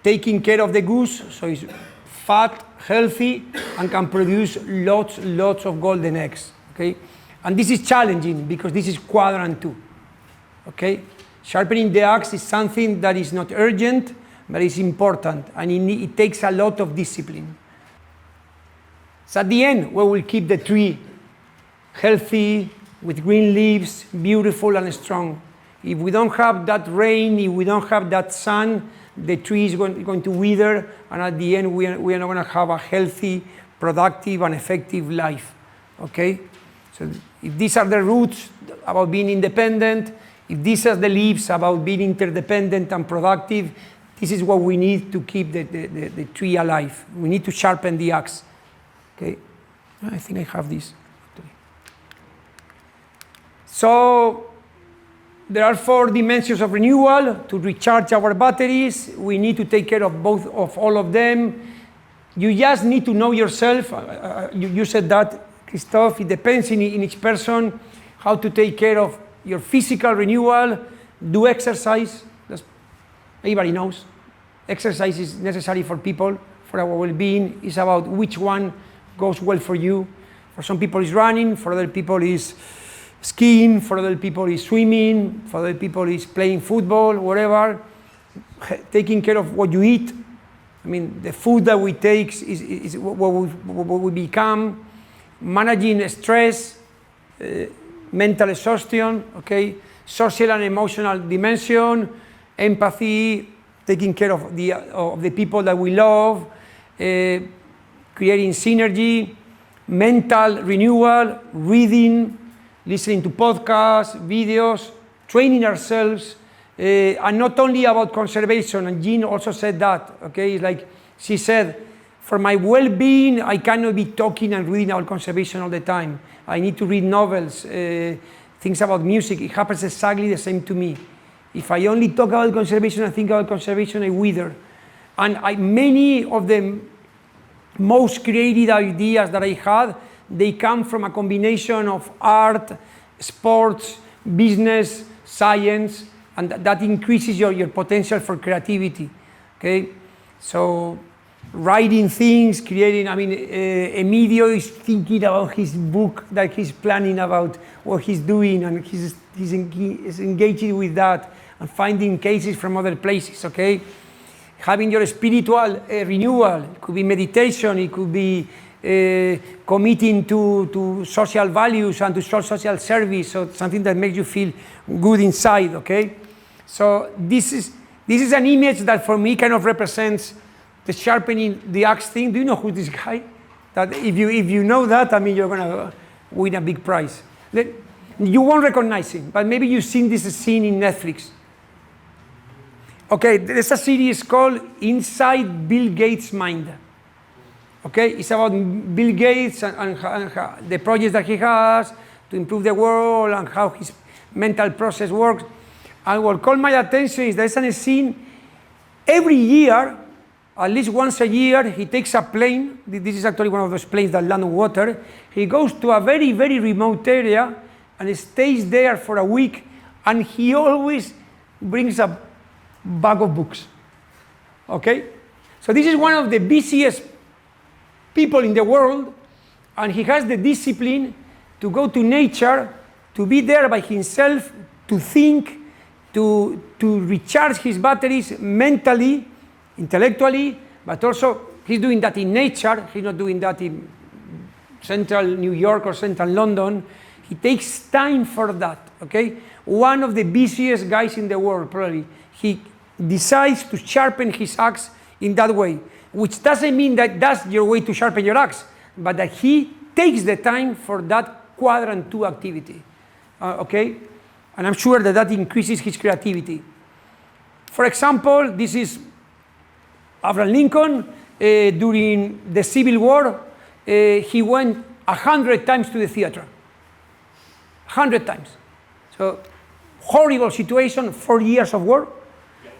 taking care of the goose, so it's fat, healthy, and can produce lots of golden eggs. Okay, and this is challenging because this is quadrant 2. Okay, sharpening the axe is something that is not urgent, but it's important, and it takes a lot of discipline. So at the end, we will keep the tree healthy, with green leaves, beautiful and strong. If we don't have that rain, if we don't have that sun, the tree is going to wither, and at the end, we are not going to have a healthy, productive, and effective life. Okay? So if these are the roots about being independent, if these are the leaves about being interdependent and productive, this is what we need to keep the tree alive. We need to sharpen the axe. Okay, I think I have this. So there are 4 dimensions of renewal. To recharge our batteries, we need to take care of all of them. You just need to know yourself. You said that, Christophe. It depends in each person how to take care of your physical renewal. Do exercise. Everybody knows. Exercise is necessary for people, for our well-being. It's about which one goes well for you. For some people it's running, for other people it's skiing, for other people it's swimming, for other people it's playing football, whatever. Taking care of what you eat. I mean, the food that we take is what we become. Managing stress, mental exhaustion, okay? Social and emotional dimension, empathy, taking care of the people that we love, creating synergy, mental renewal, reading, listening to podcasts, videos, training ourselves, and not only about conservation. And Jean also said that, okay? It's like she said, for my well-being, I cannot be talking and reading about conservation all the time. I need to read novels, things about music. It happens exactly the same to me. If I only talk about conservation and think about conservation, I wither. And many of the most creative ideas that I had, they come from a combination of art, sports, business, science, and that increases your potential for creativity. Okay, so writing things, creating. I mean, Emilio is thinking about his book that he's planning about what he's doing, and he's engaging with that and finding cases from other places. Okay. Having your spiritual renewal, it could be meditation, it could be committing to social values and to social service, so something that makes you feel good inside, okay? So this is an image that for me kind of represents the sharpening the axe thing. Do you know who this guy? That if you know that, I mean, you're gonna win a big prize. You won't recognize him, but maybe you've seen this scene in Netflix. Okay, there's a series called Inside Bill Gates' Mind. Okay, it's about Bill Gates and the projects that he has to improve the world and how his mental process works. And what caught my attention is there's a scene every year, at least once a year, he takes a plane. This is actually one of those planes that land on water. He goes to a very, very remote area and stays there for a week, and he always brings a bag of books. Okay? So this is one of the busiest people in the world, and he has the discipline to go to nature, to be there by himself, to think, to recharge his batteries mentally, intellectually, but also he's doing that in nature. He's not doing that in central New York or central London. He takes time for that, okay? One of the busiest guys in the world, probably. He decides to sharpen his axe in that way, which doesn't mean that that's your way to sharpen your axe, but that he takes the time for that quadrant 2 activity, okay? And I'm sure that increases his creativity. For example, this is Abraham Lincoln during the Civil War. he went 100 times to the theater. 100 times. So, horrible situation, 4 years of war.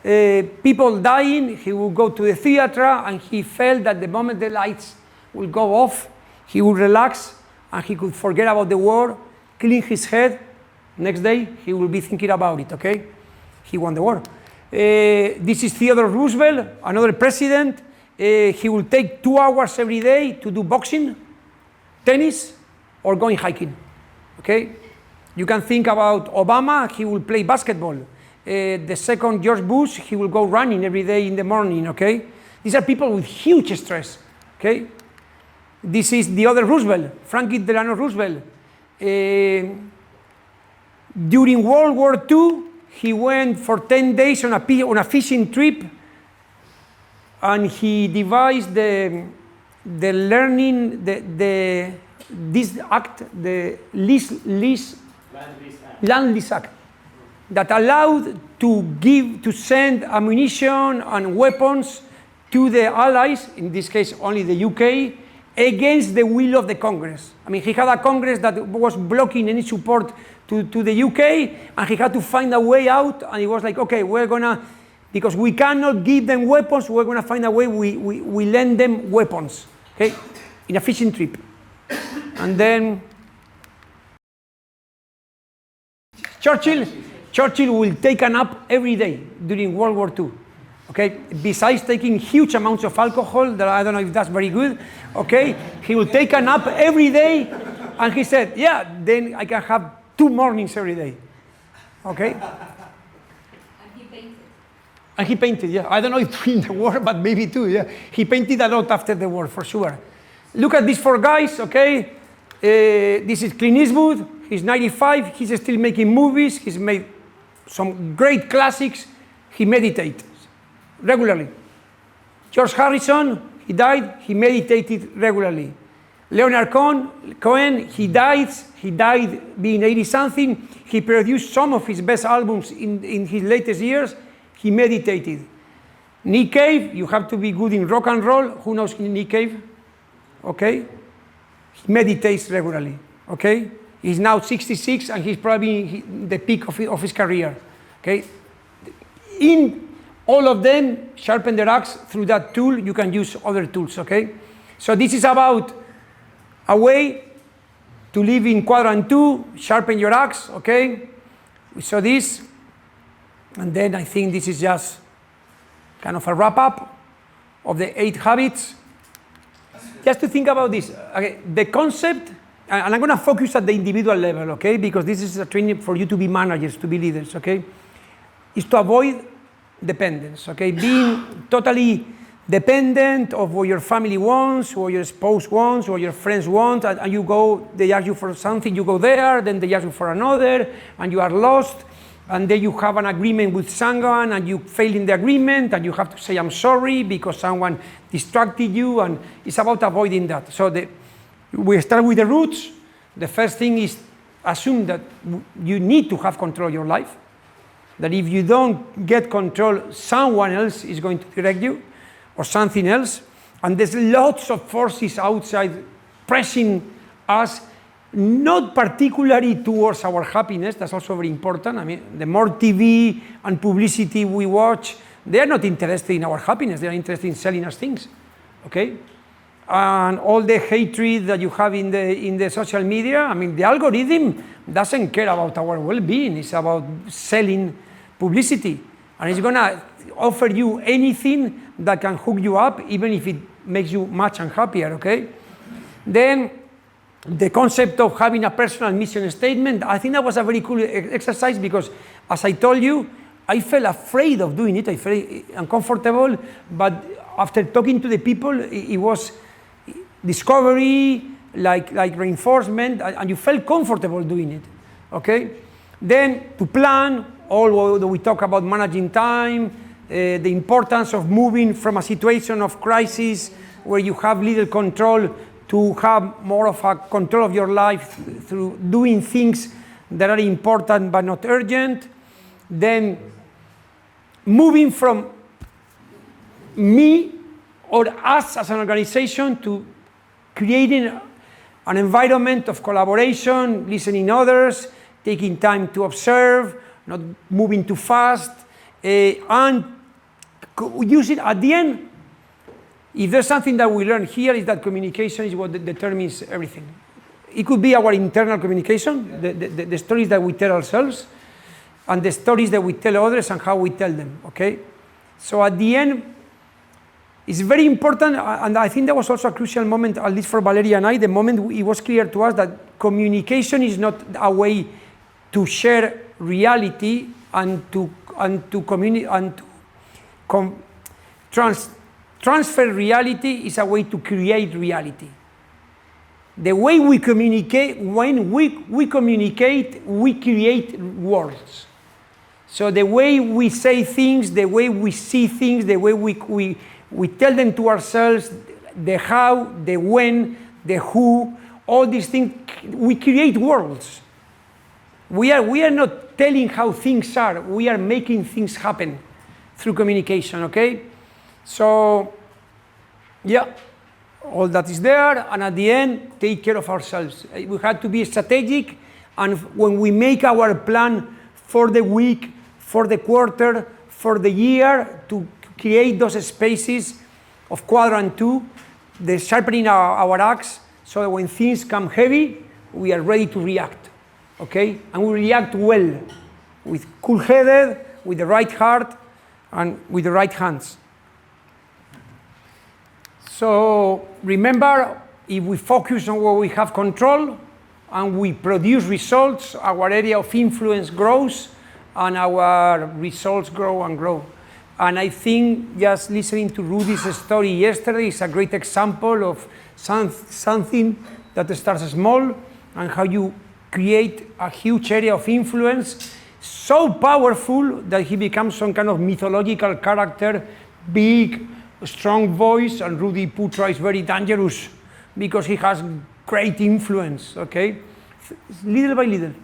People dying, he would go to the theater, and he felt that the moment the lights will go off, he would relax, and he could forget about the war, clean his head. Next day, he will be thinking about it, okay? He won the war. This is Theodore Roosevelt, another president. He will take 2 hours every day to do boxing, tennis, or going hiking, okay? You can think about Obama, he will play basketball. The second George Bush, he will go running every day in the morning, okay? These are people with huge stress, okay? This is the other Roosevelt, Franklin Delano Roosevelt. During World War II, he went for 10 days on a fishing trip, and he devised the Land Lease Act, that allowed to send ammunition and weapons to the Allies, in this case only the UK, against the will of the Congress. I mean, he had a Congress that was blocking any support to the UK, and he had to find a way out, and he was like, okay, we're gonna, because we cannot give them weapons, we're gonna find a way, we lend them weapons, okay, in a fishing trip. And then Churchill will take a nap every day during World War II, okay? Besides taking huge amounts of alcohol, that I don't know if that's very good, okay? He will take a nap every day, and he said, yeah, then I can have 2 mornings every day, okay? And he painted, yeah. I don't know if in the war, but maybe too, yeah. He painted a lot after the war, for sure. Look at these 4 guys, okay? This is Clint Eastwood. He's 95, he's still making movies, he's made some great classics, he meditates regularly. George Harrison, he died, he meditated regularly. Leonard Cohen, he died being 80-something, he produced some of his best albums in his latest years, he meditated. Nick Cave, you have to be good in rock and roll, who knows Nick Cave? Okay? He meditates regularly, okay? He's now 66, and he's probably the peak of his career, okay? In all of them, sharpen their axe through that tool. You can use other tools, okay? So this is about a way to live in quadrant 2, sharpen your axe, okay? We saw this, and then I think this is just kind of a wrap-up of the 8 habits. Just to think about this, okay, the concept, and I'm going to focus at the individual level, okay, because this is a training for you to be managers, to be leaders, okay, is to avoid dependence, okay, being totally dependent of what your family wants, or your spouse wants, or your friends want, and you go, they ask you for something, you go there, then they ask you for another, and you are lost, and then you have an agreement with someone, and you fail in the agreement, and you have to say, I'm sorry, because someone distracted you, and it's about avoiding that. So we start with the roots. The first thing is assume that you need to have control of your life, that if you don't get control, someone else is going to direct you, or something else, and there's lots of forces outside pressing us, not particularly towards our happiness. That's also very important. I mean, the more TV and publicity we watch, they are not interested in our happiness, they are interested in selling us things, okay? And all the hatred that you have in the social media, I mean, the algorithm doesn't care about our well-being, it's about selling publicity. And it's gonna offer you anything that can hook you up, even if it makes you much unhappier, okay? Then, the concept of having a personal mission statement, I think that was a very cool exercise, because, as I told you, I felt afraid of doing it, I felt uncomfortable, but after talking to the people, it was discovery, like reinforcement, and you felt comfortable doing it, okay? Then, to plan, although we talk about managing time, the importance of moving from a situation of crisis where you have little control to have more of a control of your life through doing things that are important but not urgent. Then moving from me or us as an organization to creating an environment of collaboration, listening others, taking time to observe, not moving too fast, and use it at the end. If there's something that we learn here is that communication is what determines everything. It could be our internal communication, the stories that we tell ourselves, and the stories that we tell others and how we tell them, okay? So at the end, it's very important, and I think that was also a crucial moment, at least for Valeria and I, the moment it was clear to us that communication is not a way to share reality and to communicate and to transfer reality is a way to create reality. The way we communicate, when we communicate, we create worlds. So the way we say things, the way we see things, the way we tell them to ourselves, the how, the when, the who, all these things, we create worlds. We are not telling how things are, we are making things happen through communication, okay? So, yeah, all that is there, and at the end, take care of ourselves. We have to be strategic, and when we make our plan for the week, for the quarter, for the year, to create those spaces of quadrant 2, the sharpening our axe, so that when things come heavy, we are ready to react, okay? And we react well, with cool-headed, with the right heart, and with the right hands. So remember, if we focus on what we have control, and we produce results, our area of influence grows, and our results grow and grow. And I think just listening to Rudy's story yesterday is a great example of something that starts small and how you create a huge area of influence, so powerful that he becomes some kind of mythological character, big, strong voice, and Rudy Putra is very dangerous because he has great influence, okay? Little by little.